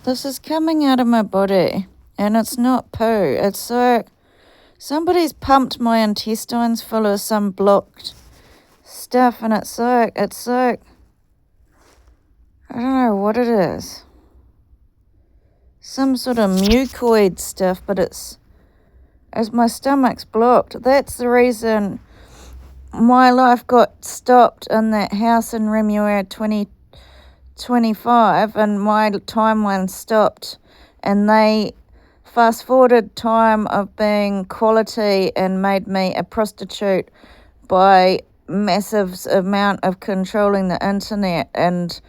This is coming out of my body, and it's not poo. It's like somebody's pumped my intestines full of some blocked stuff, and it's like I don't know what it is. Some sort of mucoid stuff, but it's as my stomach's blocked. That's the reason my life got stopped in that house in Remuera 2025, and my timeline stopped, and they fast forwarded time of being quality and made me a prostitute by massive amount of controlling the internet and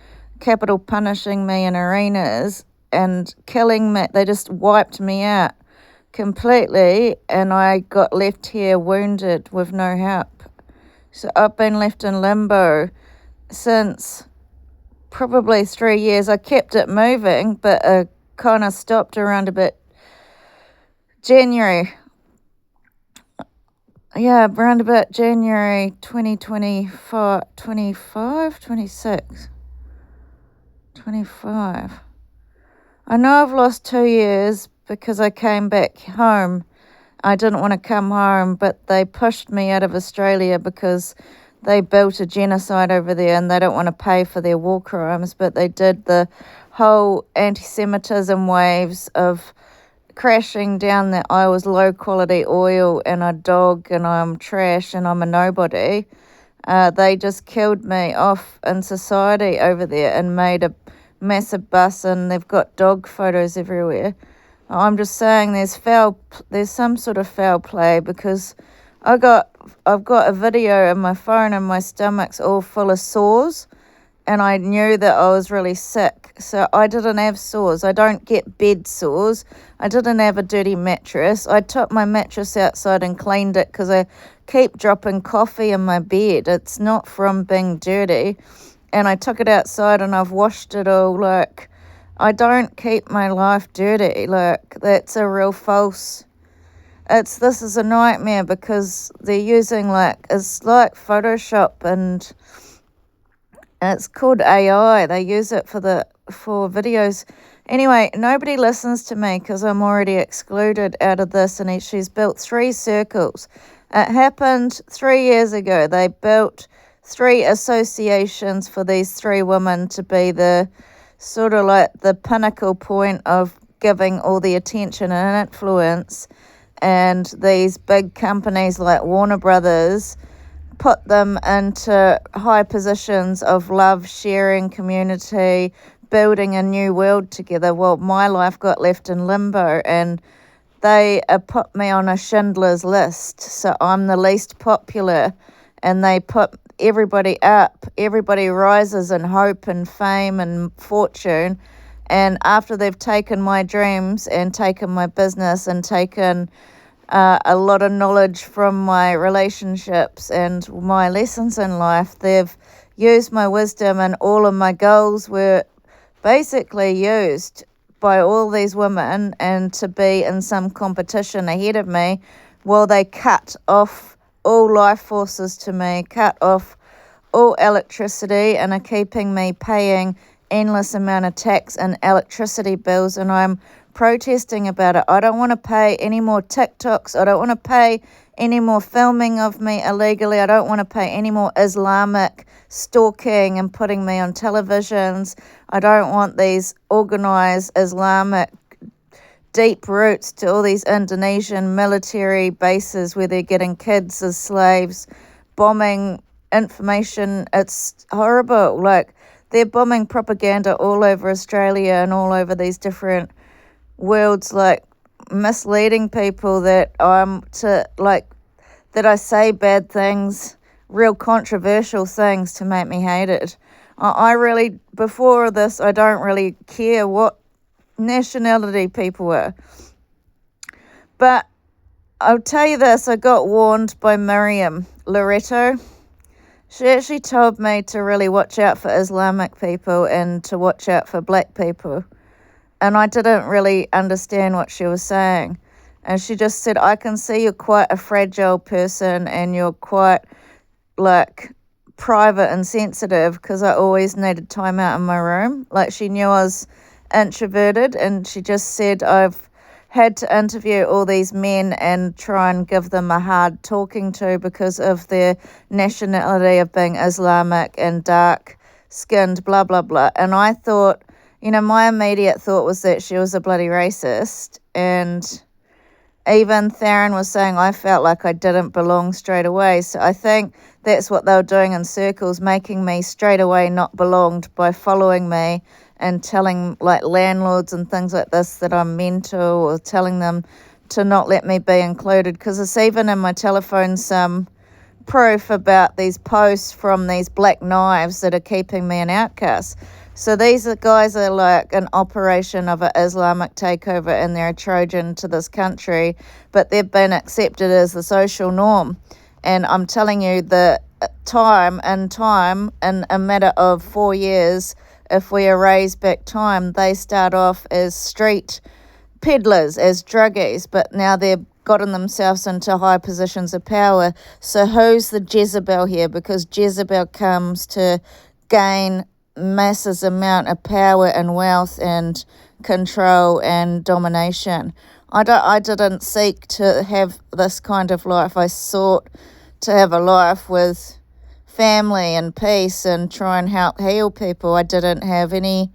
capital punishing me in arenas and killing me. They just wiped me out completely, and I got left here wounded with no help. So I've been left in limbo since probably 3 years. I kept it moving, but kind of stopped around about January. Yeah, around about January 2024, 25, 26, 25. I know I've lost 2 years because I came back home. I didn't want to come home, but they pushed me out of Australia because they built a genocide over there and they don't want to pay for their war crimes, but they did the whole anti-Semitism waves of crashing down that I was low quality oil and a dog and I'm trash and I'm a nobody. They just killed me off in society over there and made a massive bus, and they've got dog photos everywhere. I'm just saying there's some sort of foul play because I've got a video in my phone and my stomach's all full of sores, and I knew that I was really sick. So I didn't have sores. I don't get bed sores. I didn't have a dirty mattress. I took my mattress outside and cleaned it because I keep dropping coffee in my bed. It's not from being dirty. And I took it outside and I've washed it all. Like, I don't keep my life dirty. Like, that's a real false. This is a nightmare because they're using it's like Photoshop, and it's called AI. They use it for videos. Anyway, nobody listens to me because I'm already excluded out of this, and she's built 3 circles. It happened 3 years ago. They built 3 associations for these 3 women to be the sort of like the pinnacle point of giving all the attention and influence, and these big companies like Warner Brothers put them into high positions of love, sharing, community, building a new world together. Well, my life got left in limbo, and they put me on a Schindler's List, so I'm the least popular, and they put everybody up. Everybody rises in hope and fame and fortune, and after they've taken my dreams and taken my business and taken a lot of knowledge from my relationships and my lessons in life, they've used my wisdom, and all of my goals were basically used by all these women and to be in some competition ahead of me. Well, they cut off all life forces to me, cut off all electricity, and are keeping me paying endless amount of tax and electricity bills, and I'm protesting about it. I don't want to pay any more TikToks. I don't want to pay any more filming of me illegally. I don't want to pay any more Islamic stalking and putting me on televisions. I don't want these organized Islamic deep roots to all these Indonesian military bases where they're getting kids as slaves, bombing information. It's horrible. Like, they're bombing propaganda all over Australia and all over these different worlds, like misleading people that that I say bad things, real controversial things to make me hated. I really, before this, I don't really care what nationality people were. But I'll tell you this, I got warned by Miriam Loretto. She actually told me to really watch out for Islamic people and to watch out for black people. And I didn't really understand what she was saying. And she just said, I can see you're quite a fragile person and you're quite private and sensitive, because I always needed time out in my room. Like, she knew I was introverted, and she just said, I've had to interview all these men and try and give them a hard talking to because of their nationality of being Islamic and dark skinned, blah, blah, blah. And I thought, my immediate thought was that she was a bloody racist. And even Theron was saying I felt like I didn't belong straight away. So I think that's what they were doing in circles, making me straight away not belonged by following me and telling like landlords and things like this that I'm mental, or telling them to not let me be included, because it's even in my telephone some proof about these posts from these black knives that are keeping me an outcast. So these guys are like an operation of an Islamic takeover, and they're a Trojan to this country, but they've been accepted as the social norm. And I'm telling you, the time in a matter of 4 years, if we erase back time, they start off as street peddlers, as druggies, but now they've gotten themselves into high positions of power. So who's the Jezebel here? Because Jezebel comes to gain massive amount of power and wealth and control and domination. I didn't seek to have this kind of life. I sought to have a life with family and peace and try and help heal people. I didn't have any.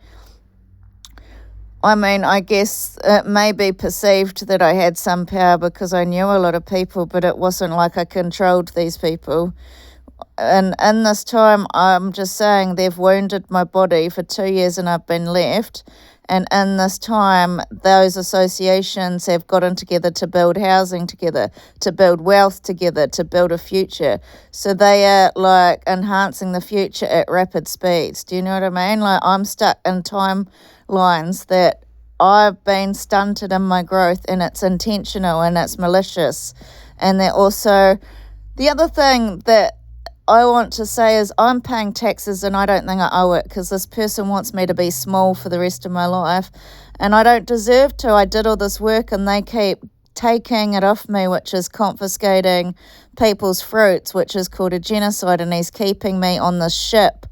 I guess it may be perceived that I had some power because I knew a lot of people, but it wasn't like I controlled these people. And in this time, I'm just saying, they've wounded my body for 2 years and I've been left. And in this time, those associations have gotten together to build housing together, to build wealth together, to build a future. So they are like enhancing the future at rapid speeds. Do you know what I mean? Like, I'm stuck in timelines that I've been stunted in my growth, and it's intentional and it's malicious. And they're also, the other thing that I want to say is, I'm paying taxes and I don't think I owe it, because this person wants me to be small for the rest of my life, and I don't deserve to. I did all this work and they keep taking it off me, which is confiscating people's fruits, which is called a genocide, and he's keeping me on this ship,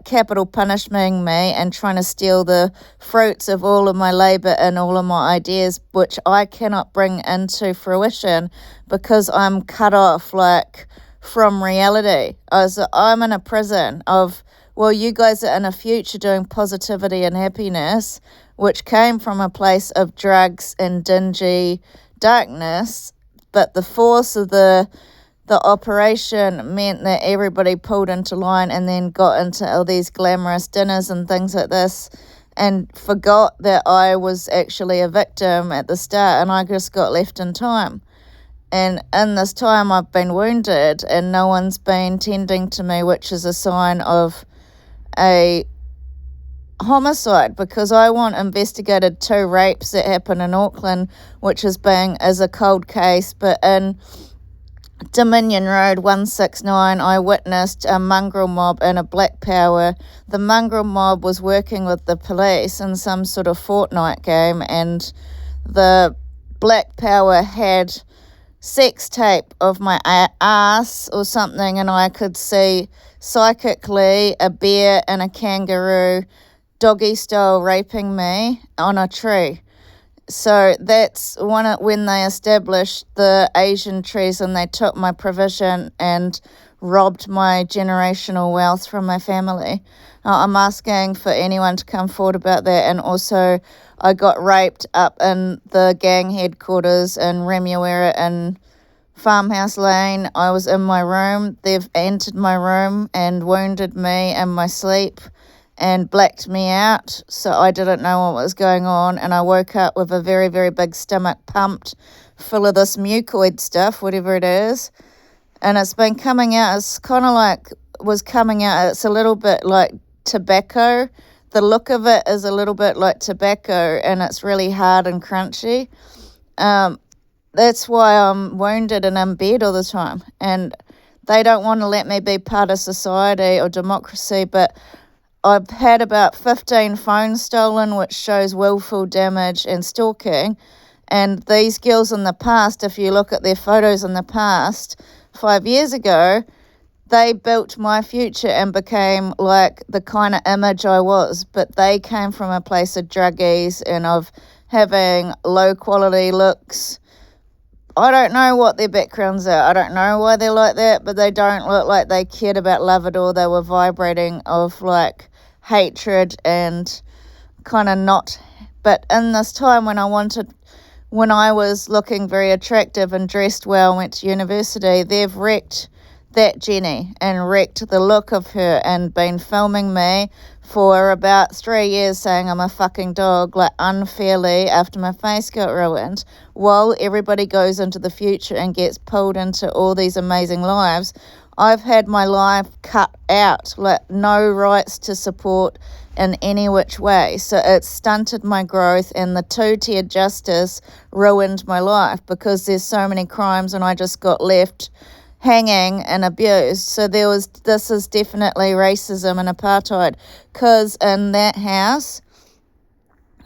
capital punishing me and trying to steal the fruits of all of my labour and all of my ideas, which I cannot bring into fruition because I'm cut off from reality. I'm in a prison of, well, you guys are in a future doing positivity and happiness, which came from a place of drugs and dingy darkness, but the force of the operation meant that everybody pulled into line and then got into all these glamorous dinners and things like this, and forgot that I was actually a victim at the start, and I just got left in time. And in this time, I've been wounded and no one's been tending to me, which is a sign of a homicide, because I want investigated 2 rapes that happened in Auckland, which is a cold case. But in Dominion Road 169, I witnessed a mongrel mob and a black power. The mongrel mob was working with the police in some sort of Fortnite game, and the black power had sex tape of my ass or something, and I could see psychically a bear and a kangaroo doggy style raping me on a tree. So that's when they established the Asian trees, and they took my provision and robbed my generational wealth from my family. I'm asking for anyone to come forward about that. And also, I got raped up in the gang headquarters in Remuera in Farmhouse Lane. I was in my room. They've entered my room and wounded me in my sleep and blacked me out, so I didn't know what was going on. And I woke up with a very, very big stomach pumped full of this mucoid stuff, whatever it is. And it's been coming out. It's kind of like was coming out. It's a little bit like tobacco. The look of it is a little bit like tobacco, and it's really hard and crunchy. That's why I'm wounded and in bed all the time. And they don't want to let me be part of society or democracy, but I've had about 15 phones stolen, which shows willful damage and stalking. And these girls in the past, if you look at their photos in the past, 5 years ago, they built my future and became like the kind of image I was, but they came from a place of druggies and of having low quality looks. I don't know what their backgrounds are. I don't know why they're like that, but they don't look like they cared about love at all. They were vibrating of like hatred and kind of not. But in this time when I was looking very attractive and dressed well, went to university, they've wrecked that Jenny and wrecked the look of her and been filming me for about 3 years saying I'm a fucking dog, like unfairly after my face got ruined, while everybody goes into the future and gets pulled into all these amazing lives. I've had my life cut out, like no rights to support in any which way. So it stunted my growth, and the two-tier justice ruined my life because there's so many crimes and I just got left hanging and abused. So this is definitely racism and apartheid, because in that house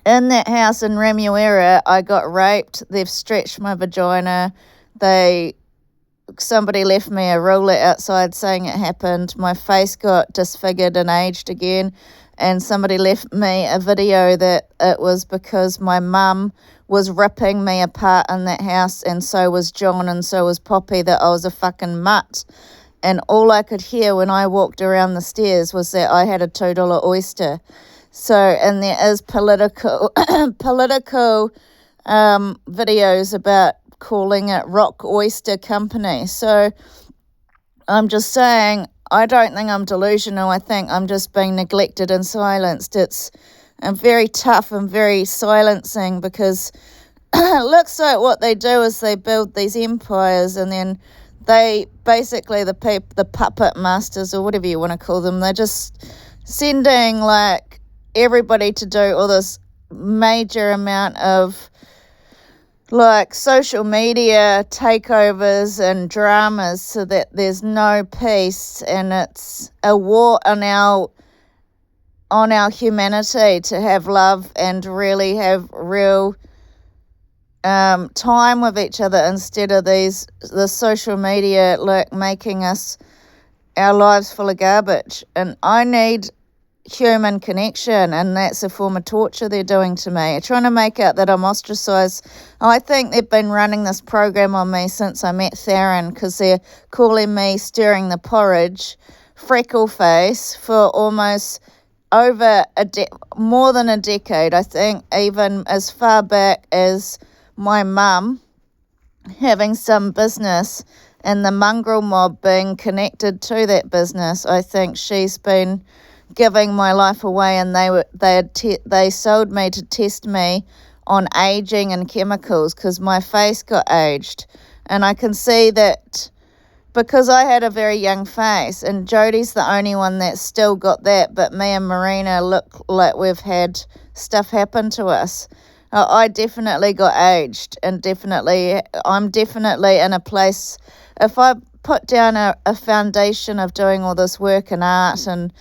in Remuera, I got raped. They've stretched my vagina. Somebody left me a ruler outside saying it happened. My face got disfigured and aged again. And somebody left me a video that it was because my mum was ripping me apart in that house, and so was John, and so was Poppy, that I was a fucking mutt. And all I could hear when I walked around the stairs was that I had a $2 oyster. So, and there is political videos about calling it Rock Oyster Company. So I'm just saying, I don't think I'm delusional. I think I'm just being neglected and silenced. It's very tough and very silencing, because it looks like what they do is they build these empires, and then they basically, the puppet masters, or whatever you want to call them, they're just sending like everybody to do all this major amount of like social media takeovers and dramas, so that there's no peace, and it's a war on our humanity to have love and really have real time with each other, instead of the social media like making our lives full of garbage. And I need human connection, and that's a form of torture they're doing to me, trying to make out that I'm ostracized. I think they've been running this program on me since I met Theron, because they're calling me stirring the porridge, freckle face, for almost over more than a decade. I think even as far back as my mum having some business and the mongrel mob being connected to that business. I think she's been giving my life away, and they sold me to test me on aging and chemicals, because my face got aged. And I can see that because I had a very young face, and Jodie's the only one that's still got that, but me and Marina look like we've had stuff happen to us. I definitely got aged, and I'm definitely in a place, if I put down a foundation of doing all this work in art and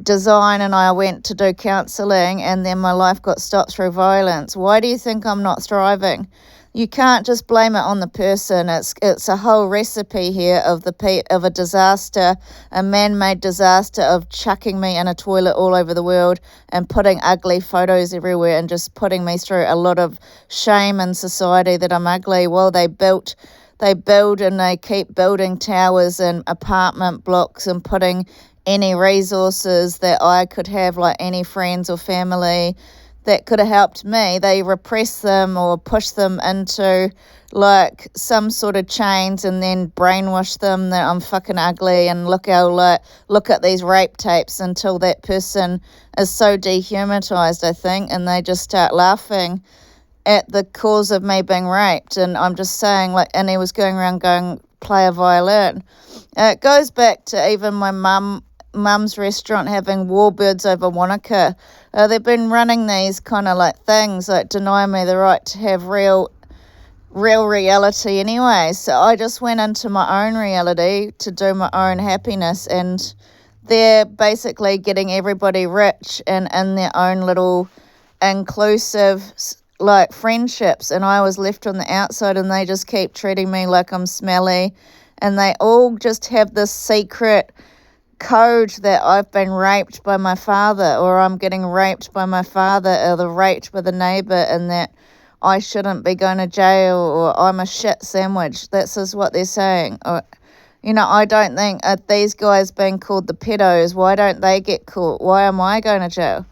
design, and I went to do counselling, and then my life got stopped through violence, why do you think I'm not thriving? You can't just blame it on the person. It's a whole recipe here of a disaster, a man-made disaster of chucking me in a toilet all over the world and putting ugly photos everywhere and just putting me through a lot of shame in society that I'm ugly. Well, they build and they keep building towers and apartment blocks and putting any resources that I could have, like any friends or family that could have helped me, they repress them or push them into like some sort of chains, and then brainwash them that I'm fucking ugly, and look at these rape tapes, until that person is so dehumanized, I think, and they just start laughing at the cause of me being raped. And I'm just saying, like, and he was going around going, play a violin. It goes back to even my mum's restaurant having warbirds over Wanaka. They've been running these kind of like things like deny me the right to have real reality anyway. So I just went into my own reality to do my own happiness, and they're basically getting everybody rich and in their own little inclusive like friendships, and I was left on the outside, and they just keep treating me like I'm smelly and they all just have this secret code that I've been raped by my father, or I'm getting raped by my father, or the raped by the neighbour, and that I shouldn't be going to jail, or I'm a shit sandwich. This is what they're saying. Or, I don't think these guys being called the pedos, why don't they get caught? Why am I going to jail?